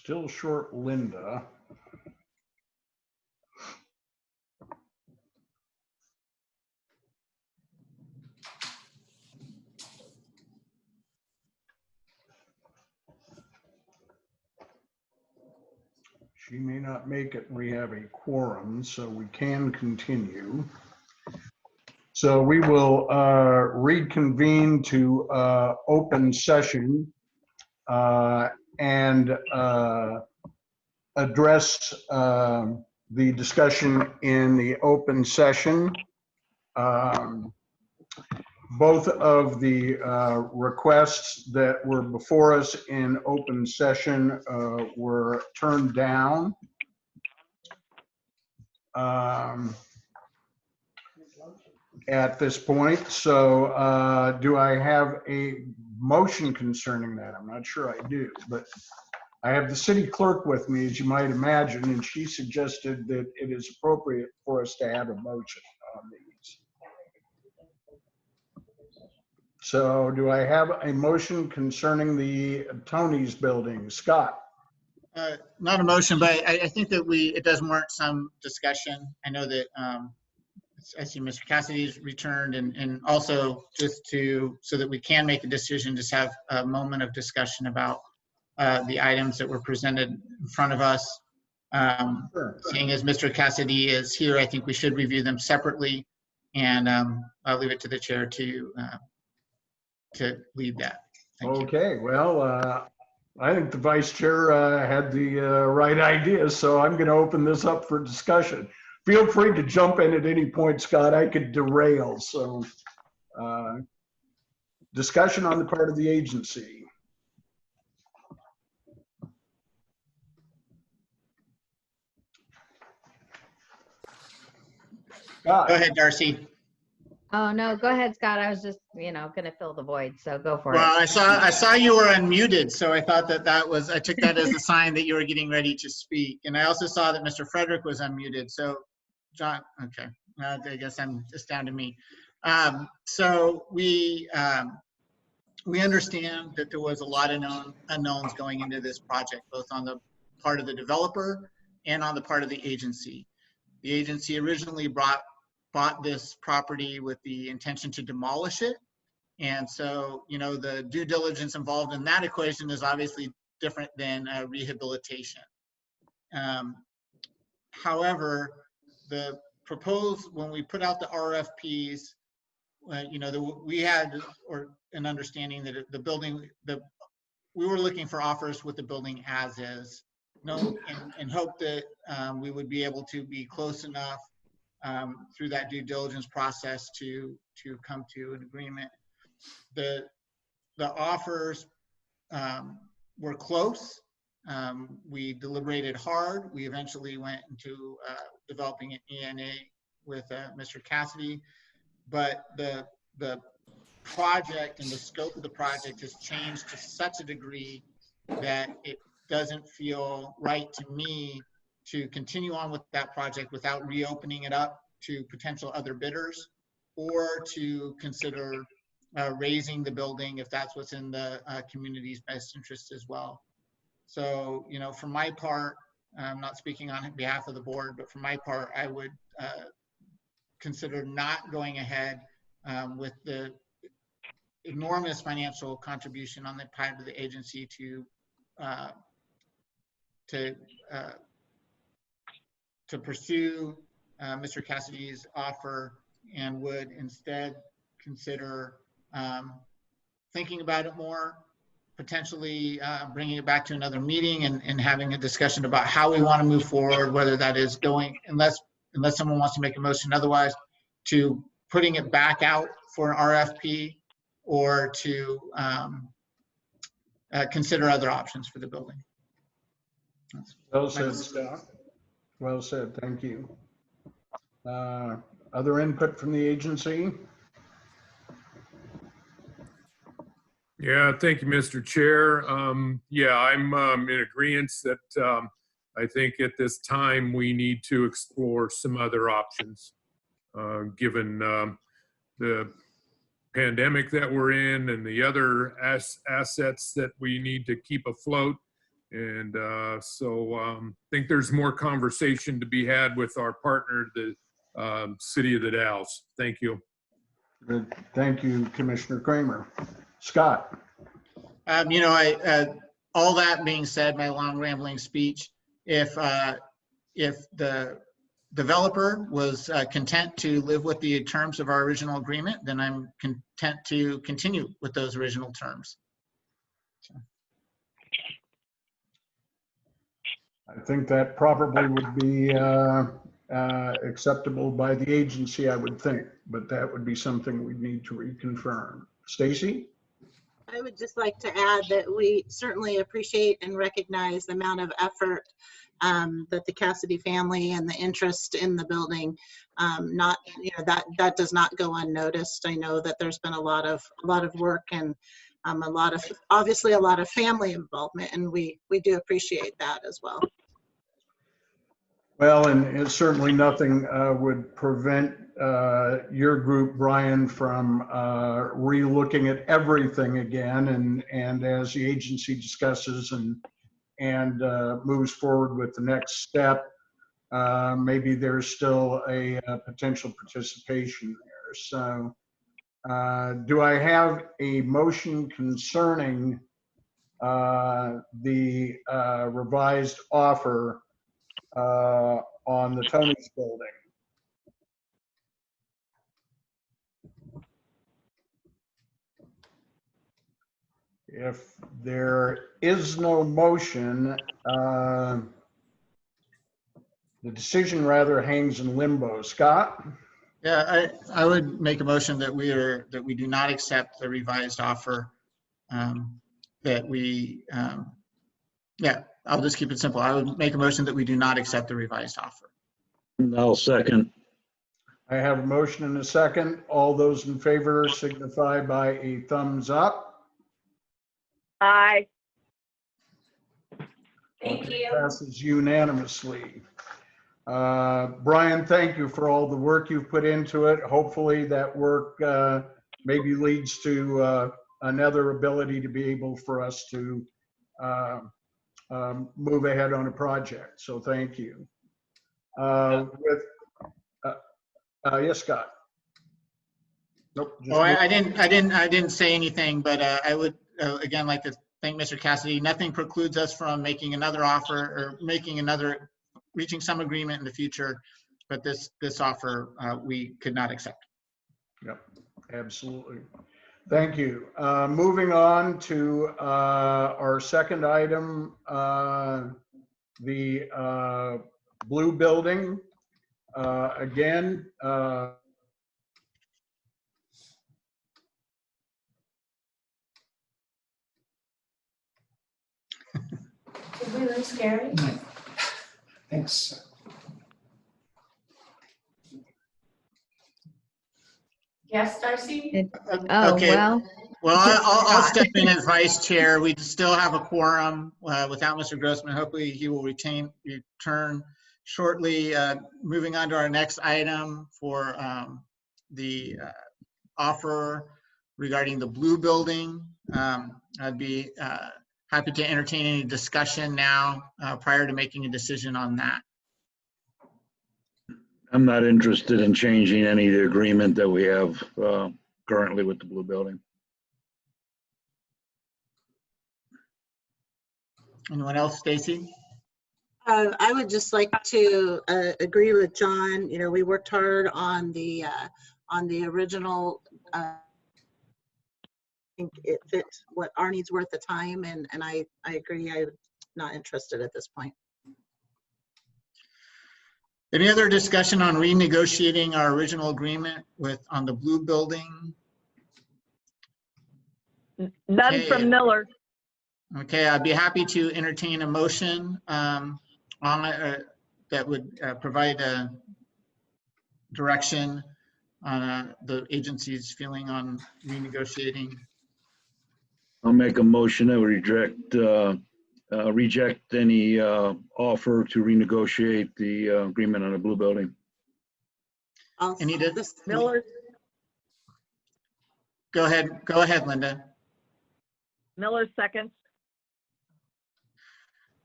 still short Linda. She may not make it. We have a quorum, so we can continue. So we will reconvene to open session and address the discussion in the open session. Both of the requests that were before us in open session were turned down. At this point. So do I have a motion concerning that? I'm not sure I do, but I have the city clerk with me, as you might imagine, and she suggested that it is appropriate for us to have a motion on these. So do I have a motion concerning the Tony's building? Scott? Not a motion, but I think that it does warrant some discussion. I know that I see Mr. Cassidy's returned, and also just so that we can make a decision, just have a moment of discussion about the items that were presented in front of us. Sure. Seeing as Mr. Cassidy is here, I think we should review them separately, and I'll leave it to the chair to lead that. Thank you. Okay, well, I think the vice chair had the right idea, so I'm going to open this up for discussion. Feel free to jump in at any point, Scott. I could derail. So discussion on the part of the agency. Scott. Go ahead, Darcy. Oh, no, go ahead, Scott. I was just, going to fill the void, so go for it. Well, I saw you were unmuted, so I thought I took that as a sign that you were getting ready to speak. And I also saw that Mr. Frederick was unmuted. So, John, okay, I guess it's down to me. So we understand that there was a lot of unknowns going into this project, both on the part of the developer and on the part of the agency. The agency originally bought this property with the intention to demolish it. And so, the due diligence involved in that equation is obviously different than rehabilitation. However, when we put out the RFPs, we had an understanding that we were looking for offers with the building as is, and hope that we would be able to be close enough through that due diligence process to come to an agreement. The offers were close. We deliberated hard. We eventually went into developing an ENA with Mr. Cassidy, but the project and the scope of the project has changed to such a degree that it doesn't feel right to me to continue on with that project without reopening it up to potential other bidders, or to consider raising the building if that's what's in the community's best interest as well. So, for my part, I'm not speaking on behalf of the board, but for my part, I would consider not going ahead with the enormous financial contribution on the part of the agency to pursue Mr. Cassidy's offer, and would instead consider thinking about it more, potentially bringing it back to another meeting and having a discussion about how we want to move forward, whether that is going, unless someone wants to make a motion otherwise, to putting it back out for an RFP, or to consider other options for the building. Well said, Scott. Well said, thank you. Other input from the agency? Yeah, thank you, Mr. Chair. Yeah, I'm in agreement that I think at this time we need to explore some other options, given the pandemic that we're in and the other assets that we need to keep afloat. And so I think there's more conversation to be had with our partner, the City of the Dalles. Thank you. Good. Thank you, Commissioner Kramer. Scott? You know, all that being said, my long rambling speech, if the developer was content to live with the terms of our original agreement, then I'm content to continue with those original terms. I think that probably would be acceptable by the agency, I would think, but that would be something we'd need to reconfirm. Stacy? I would just like to add that we certainly appreciate and recognize the amount of effort that the Cassidy family and the interest in the building, that does not go unnoticed. I know that there's been a lot of work and obviously a lot of family involvement, and we do appreciate that as well. Well, and certainly nothing would prevent your group, Brian, from re-looking at everything again, and as the agency discusses and moves forward with the next step, maybe there's still a potential participation there. So do I have a motion concerning the revised offer on the Tony's building? If there is no motion, the decision rather hangs in limbo. Scott? Yeah, I would make a motion that we do not accept the revised offer. Yeah, I'll just keep it simple. I would make a motion that we do not accept the revised offer. I'll second. I have a motion and a second. All those in favor signify by a thumbs up. Aye. Thank you. Passes unanimously. Brian, thank you for all the work you've put into it. Hopefully that work maybe leads to another ability to be able for us to move ahead on a project. So thank you. Yes, Scott. Nope. Oh, I didn't say anything, but I would again like to thank Mr. Cassidy. Nothing precludes us from making another offer or reaching some agreement in the future, but this offer we could not accept. Yep, absolutely. Thank you. Moving on to our second item, the blue building. Again, Did we lose Gary? Thanks. Yes, Darcy? Oh, Okay. well, Well, I'll step in as vice chair. We still have a quorum without Mr. Grossman. Hopefully he will return shortly. Moving on to our next item for the offer regarding the blue building. I'd be happy to entertain any discussion now prior to making a decision on that. I'm not interested in changing any of the agreement that we have currently with the blue building. Anyone else, Stacy? I would just like to agree with John. You know, we worked hard on the original. I think it fits what our needs were at the time, and I agree. I'm not interested at this point. Any other discussion on renegotiating our original agreement on the blue building? None Okay. from Miller. Okay, I'd be happy to entertain a motion on that would provide a direction on the agency's feeling on renegotiating. I'll make a motion that we reject any offer to renegotiate the agreement on the blue building. Miller, Go ahead, Linda. Miller seconds.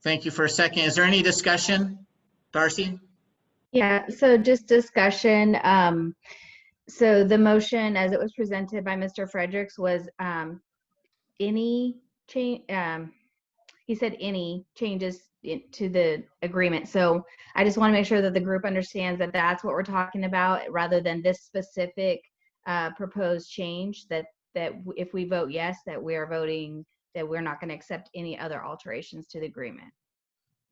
Thank you for a second. Is there any discussion? Darcy? Yeah, so just discussion. So the motion as it was presented by Mr. Fredericks was any change, he said any changes to the agreement. So I just want to make sure that the group understands that that's what we're talking about rather than this specific proposed change, that if we vote yes, that we are voting that we're not going to accept any other alterations to the agreement.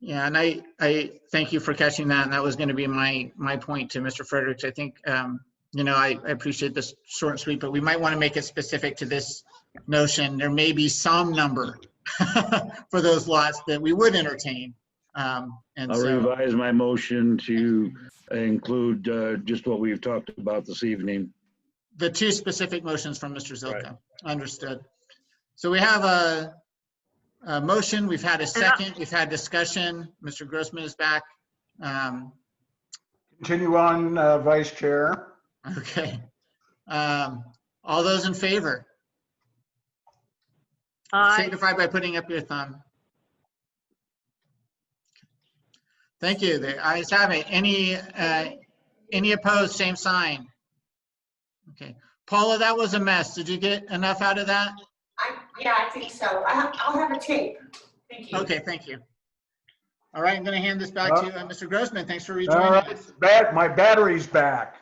Yeah, and I thank you for catching that. And that was going to be my point to Mr. Fredericks. I think, you know, I appreciate this short and sweet, but we might want to make it specific to this notion. There may be some number for those lots that we would entertain. And I'll so revise my motion to include just what we've talked about this evening. the two specific motions from Mr. Zilka. Right. Understood. So we have a motion, we've had a second, we've had discussion. Mr. Grossman is back. Continue on, Vice Chair. Okay. All those in favor? Aye. Signify by putting up your thumb. Thank you. The ayes have it. Any opposed, same sign. Okay. Paula, that was a mess. Did you get enough out of that? Yeah, I think so. I'll have a tape. Thank you. Okay, thank you. All right, I'm going to hand this back to Mr. Grossman. Thanks for All rejoining right, us. my battery's back.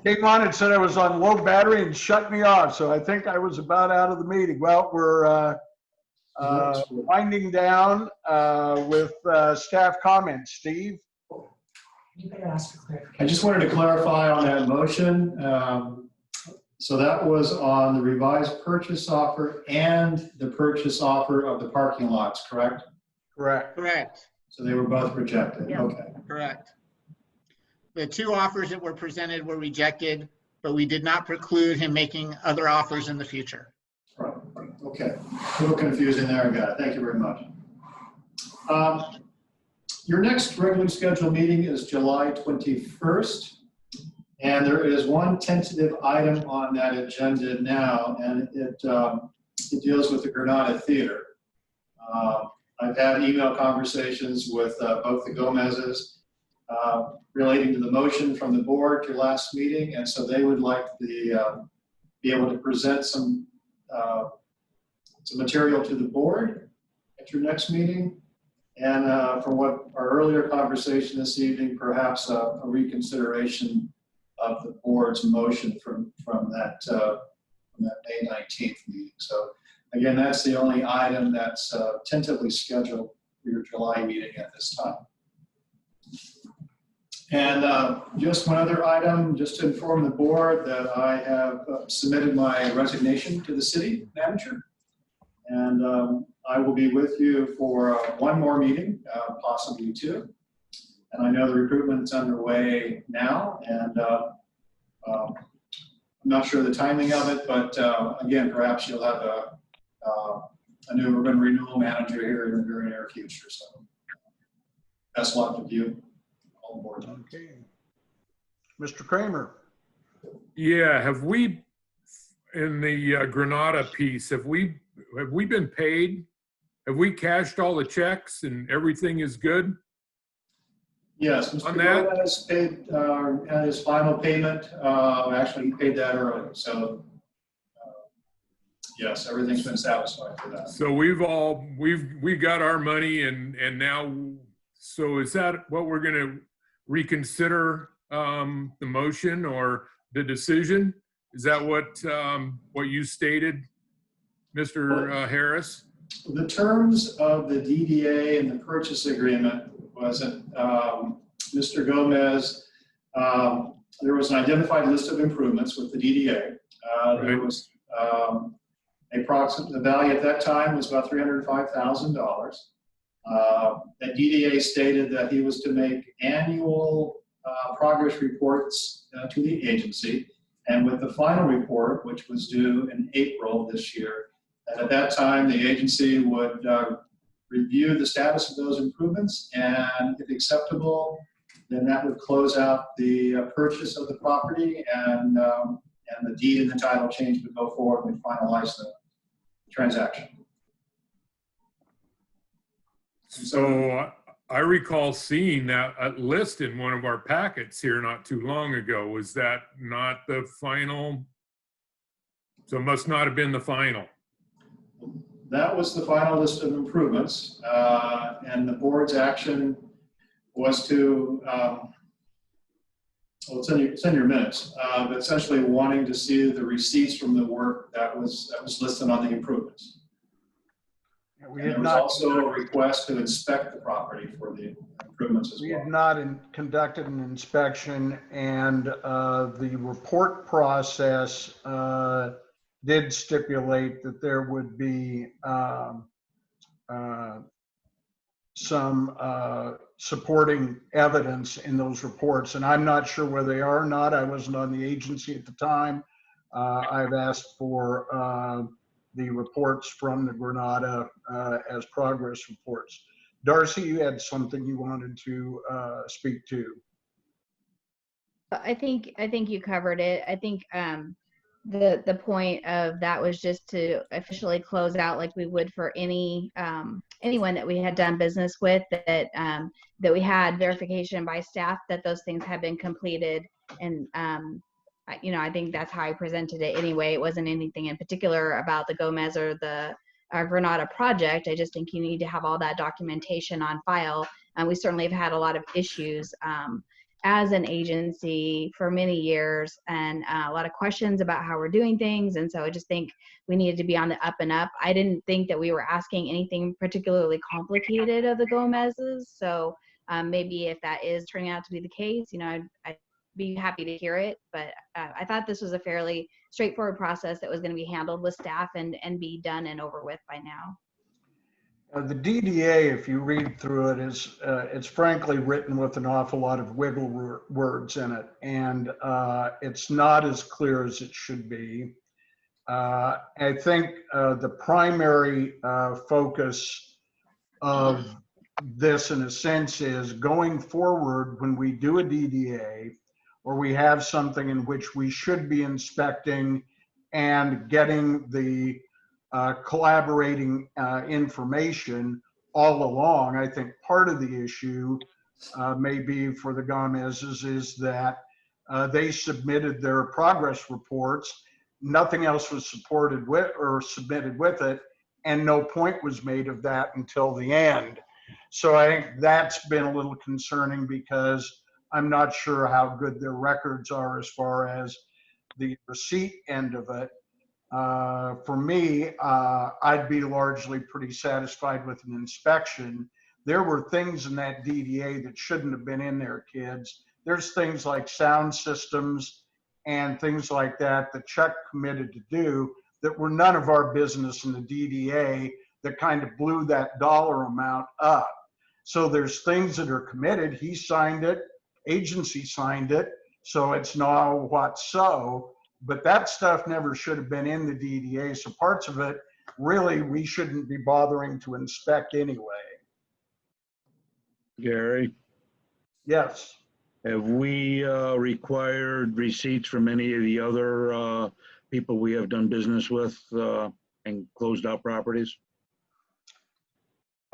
Came on and said I was on low battery and shut me off. So I think I was about out of the meeting. Well, we're winding down with staff comments. Steve? You better ask for clarification. I just wanted to clarify on that motion. So that was on the revised purchase offer and the purchase offer of the parking lots, correct? Correct. Correct, So they were both rejected. Yeah. Okay. correct. The two offers that were presented were rejected, but we did not preclude him making other offers in the future. Right. Okay. A little confusing there, guy. Thank you very much. Your next regularly scheduled meeting is July 21st. And there is one tentative item on that agenda now, and it deals with the Granada Theater. I've had email conversations with both the Gomez's relating to the motion from the board to last meeting, and so they would like to be able to present some material to the board at your next meeting. And from what our earlier conversation this evening, perhaps a reconsideration of the board's motion from that May 19th meeting. So again, that's the only item that's tentatively scheduled for your July meeting at this time. And just one other item, just to inform the board that I have submitted my resignation to the city manager. And I will be with you for one more meeting, possibly two. And I know the recruitment's underway now, and I'm not sure the timing of it, but again, perhaps you'll have a new urban renewal manager here in the very near future. So best luck to you, all aboard. Okay. Mr. Kramer? Yeah, have we, in the Granada piece, have we been paid? Have we cashed all the checks and everything is good? Yes, Mr. On that? Gomez paid at his final payment. Actually, he paid that early. So yes, everything's been satisfied for that. So we got our money and now, so is that what we're gonna reconsider the motion or the decision? Is that what you stated, Mr. Harris? The terms of the DDA and the purchase agreement was that Mr. Gomez, there was an identified list of improvements with the DDA. There was the value at that time was about $305,000. That DDA stated that he was to make annual progress reports to the agency. And with the final report, which was due in April of this year, at that time, the agency would review the status of those improvements, and if acceptable, then that would close out the purchase of the property, and the deed and the title change would go forward and finalize the transaction. So I recall seeing that list in one of our packets here not too long ago. Was that not the final? So it must not have been the final. That was the final list of improvements, and the board's action was to, well, it's in your minutes, but essentially wanting to see the receipts from the work that was listed on the improvements. We And had there was not, also a request to inspect the property for the improvements as we well. had not conducted an inspection, and the report process did stipulate that there would be some supporting evidence in those reports, and I'm not sure where they are or not. I wasn't on the agency at the time. I've asked for the reports from the Granada as progress reports. Darcy, you had something you wanted to speak to. I think you covered it. I think the point of that was just to officially close out like we would for any anyone that we had done business with, that that we had verification by staff that those things had been completed. And you know, I think that's how I presented it anyway. It wasn't anything in particular about the Gomez or the Granada project. I just think you need to have all that documentation on file. And we certainly have had a lot of issues as an agency for many years, and a lot of questions about how we're doing things. And so I just think we needed to be on the up and up. I didn't think that we were asking anything particularly complicated of the Gomez's. So maybe if that is turning out to be the case, you know, I'd be happy to hear it. But I thought this was a fairly straightforward process that was going to be handled with staff and be done and over with by now. The DDA, if you read through it, is it's frankly written with an awful lot of wiggle words in it, and it's not as clear as it should be. I think the primary focus of this, in a sense, is going forward when we do a DDA, or we have something in which we should be inspecting and getting the collaborating information all along. I think part of the issue maybe for the Gomez's is that they submitted their progress reports. Nothing else was supported with or submitted with it, and no point was made of that until the end. So I think that's been a little concerning, because I'm not sure how good their records are as far as the receipt end of it. For me, I'd be largely pretty satisfied with an inspection. There were things in that DDA that shouldn't have been in there, kids. There's things like sound systems and things like that that Chuck committed to do that were none of our business in the DDA, that kind of blew that dollar amount up. So there's things that are committed. He signed it, agency signed it, so it's now what's so. But that stuff never should have been in the DDA. So parts of it, really, we shouldn't be bothering to inspect anyway. Gary, Yes. have we required receipts from any of the other people we have done business with and closed out properties?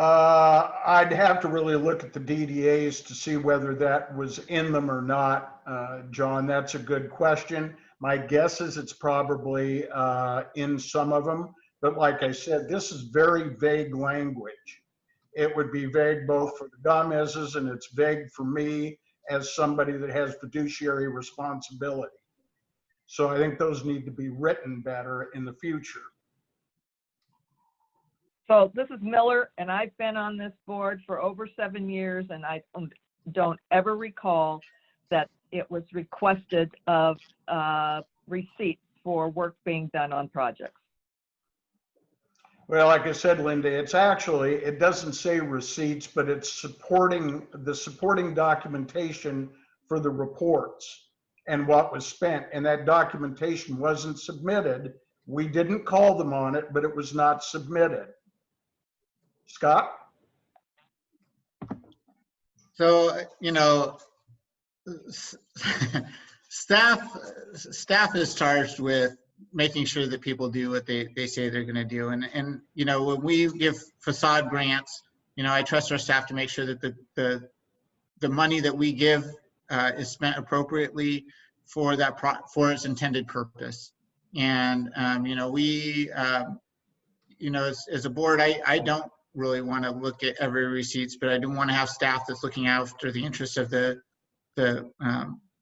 I'd have to really look at the DDAs to see whether that was in them or not, John. That's a good question. My guess is it's probably in some of them, but like I said, this is very vague language. It would be vague both for the Gomez's, and it's vague for me as somebody that has fiduciary responsibility. So I think those need to be written better in the future. So this is Miller, and I've been on this board for over 7 years, and I don't ever recall that it was requested of receipts for work being done on projects. Well, like I said, Linda, it's actually, it doesn't say receipts, but it's supporting documentation for the reports and what was spent. And that documentation wasn't submitted. We didn't call them on it, but it was not submitted. Scott? So, you know, staff is charged with making sure that people do what they say they're going to do. And, you know, when we give facade grants I trust our staff to make sure that the money that we give is spent appropriately for for its intended purpose. And we as a board, I don't really want to look at every receipts, but I do want to have staff that's looking after the interests of the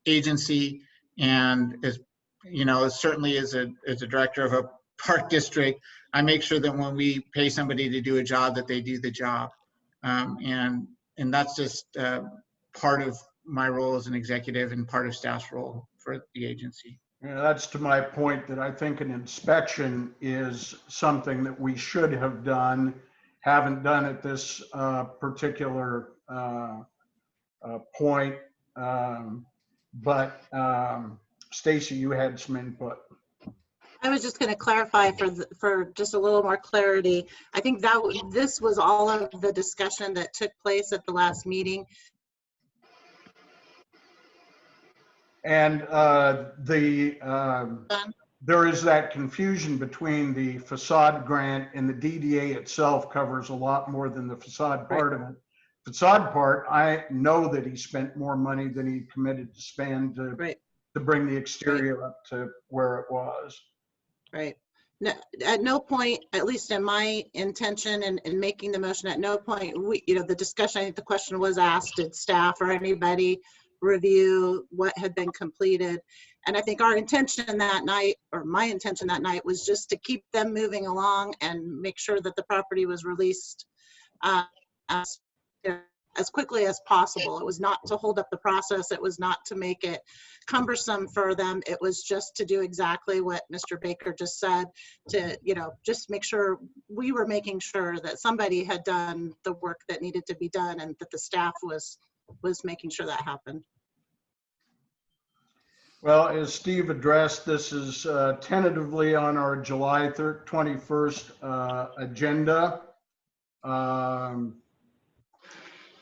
agency. And certainly as a director of a park district, I make sure that when we pay somebody to do a job, that they do the job. And that's just part of my role as an executive and part of staff's role for the agency. That's to my point that I think an inspection is something that we should have done, haven't done at this particular point. But Stacy, you had some input. I was just going to clarify for just a little more clarity. I think this was all of the discussion that took place at the last meeting. And there is that confusion between the facade grant, and the DDA itself covers a lot more than the facade part of it. Facade part, I know that he spent more money than he committed to spend to bring the exterior up to where it was. Right. No, at no point, at least in my intention and in making the motion, at no point, the discussion, I think the question was asked, did staff or anybody review what had been completed? And I think our intention that night, or my intention that night, was just to keep them moving along and make sure that the property was released as quickly as possible. It was not to hold up the process. It was not to make it cumbersome for them. It was just to do exactly what Mr. Baker just said, to, just make sure we were making sure that somebody had done the work that needed to be done, and that the staff was making sure that happened. Well, as Steve addressed, this is tentatively on our July 21st agenda.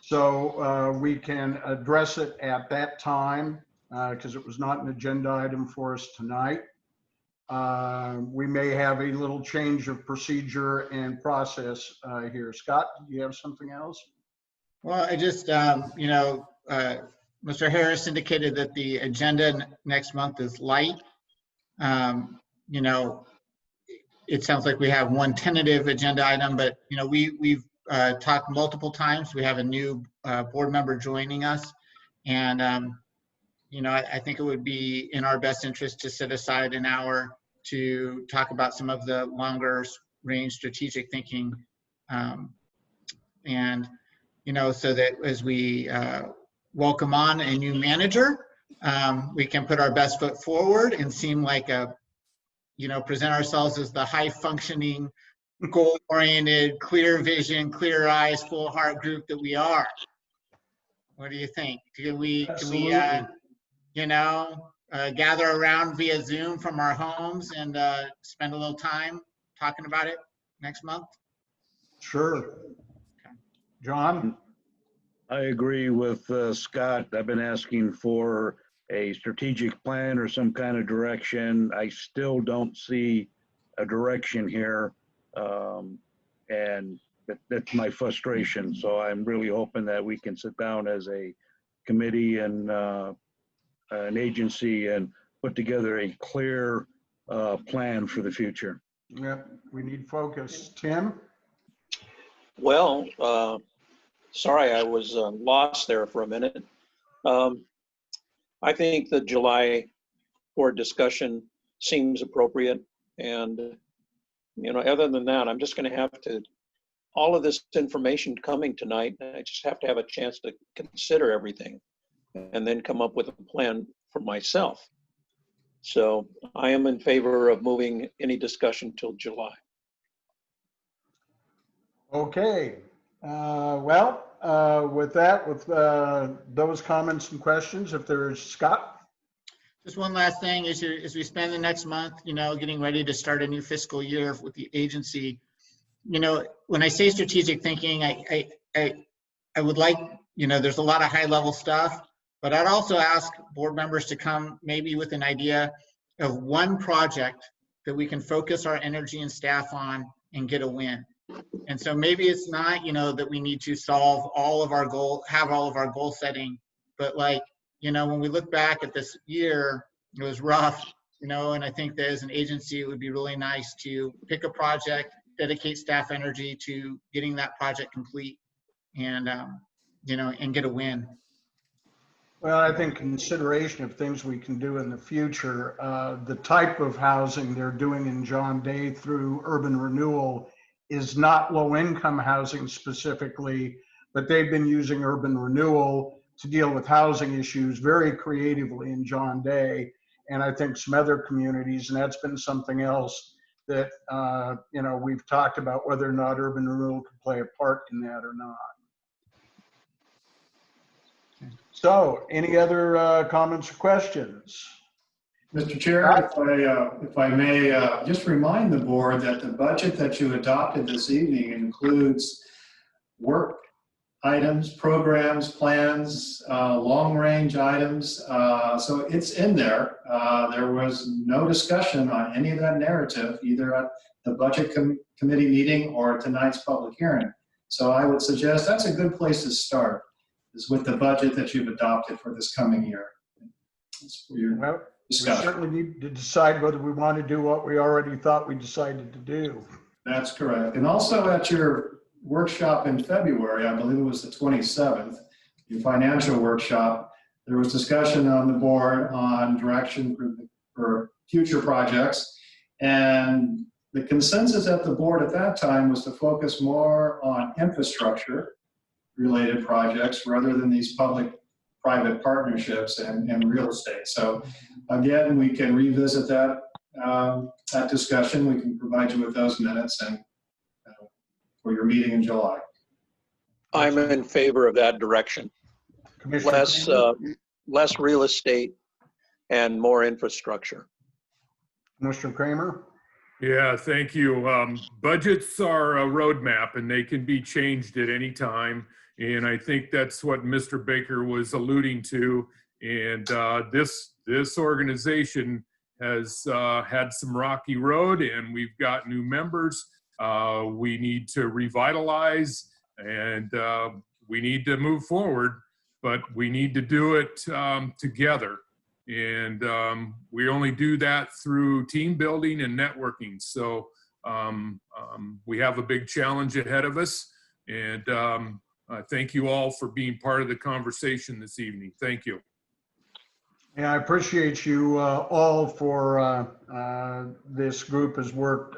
So we can address it at that time because it was not an agenda item for us tonight. We may have a little change of procedure and process here. Scott, do you have something else? Well, I just, Mr. Harris indicated that the agenda next month is light. It sounds like we have one tentative agenda item, but we've talked multiple times. We have a new board member joining us, and I think it would be in our best interest to set aside an hour to talk about some of the longer range strategic thinking, and so that as we welcome on a new manager, we can put our best foot forward and seem like present ourselves as the high functioning, goal-oriented, clear vision, clear eyes, full heart group that we are. What do you think? Can we gather around via Zoom from our homes and spend a little time talking about it next month? Sure. Okay. John? I agree with Scott. I've been asking for a strategic plan or some kind of direction. I still don't see a direction here. And that's my frustration. So I'm really hoping that we can sit down as a committee and an agency and put together a clear plan for the future. Yeah, we need focus. Tim? Well, sorry, I was lost there for a minute. I think the July board discussion seems appropriate. And, other than that, I'm just going to have to, all of this information coming tonight, I just have to have a chance to consider everything and then come up with a plan for myself. So I am in favor of moving any discussion till July. Okay. With that, with those comments and questions, if there's Scott? Just one last thing, as we spend the next month, getting ready to start a new fiscal year with the agency, when I say strategic thinking, I would like, there's a lot of high level stuff, but I'd also ask board members to come maybe with an idea of one project that we can focus our energy and staff on and get a win. And so maybe it's not, that we need to solve all of our have all of our goal setting, but like, when we look back at this year, it was rough, and I think that as an agency, it would be really nice to pick a project, dedicate staff energy to getting that project complete and, and get a win. Well, I think consideration of things we can do in the future, the type of housing they're doing in John Day through urban renewal is not low-income housing specifically, but they've been using urban renewal to deal with housing issues very creatively in John Day, and I think some other communities, and that's been something else that, we've talked about whether or not urban renewal could play a part in that or not. So, any other comments or questions? Mr. Chair, if I may just remind the board that the budget that you adopted this evening includes work items, programs, plans, long-range items. So it's in there. There was no discussion on any of that narrative, either at the budget committee meeting or tonight's public hearing. So I would suggest that's a good place to start, is with the budget that you've adopted for this coming year. Well, we certainly need to decide whether we want to do what we already thought we decided to do. That's correct. And also at your workshop in February, I believe it was the 27th, your financial workshop, there was discussion on the board on direction for future projects. And the consensus at the board at that time was to focus more on infrastructure related projects rather than these public-private partnerships and real estate. So again, we can revisit that discussion. We can provide you with those minutes and for your meeting in July. I'm in favor of that direction. Less real estate and more infrastructure. Mr. Kramer? Yeah, thank you. Budgets are a roadmap and they can be changed at any time. And I think that's what Mr. Baker was alluding to. And this organization has had some rocky road, and we've got new members. We need to revitalize, and we need to move forward, but we need to do it together. And we only do that through team building and networking. So we have a big challenge ahead of us. And thank you all for being part of the conversation this evening. Thank you. And I appreciate you all for this group has worked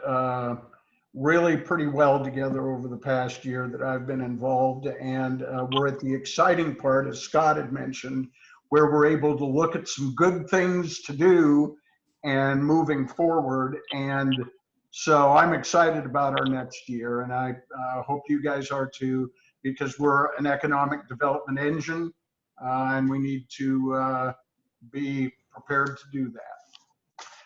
really pretty well together over the past year that I've been involved. And we're at the exciting part, as Scott had mentioned, where we're able to look at some good things to do and moving forward. And so I'm excited about our next year, and I hope you guys are too, because we're an economic development engine, and we need to be prepared to do that.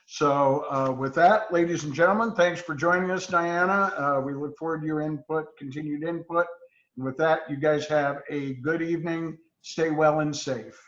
So with that, ladies and gentlemen, thanks for joining us, Diana. We look forward to your input, continued input. And with that, you guys have a good evening. Stay well and safe.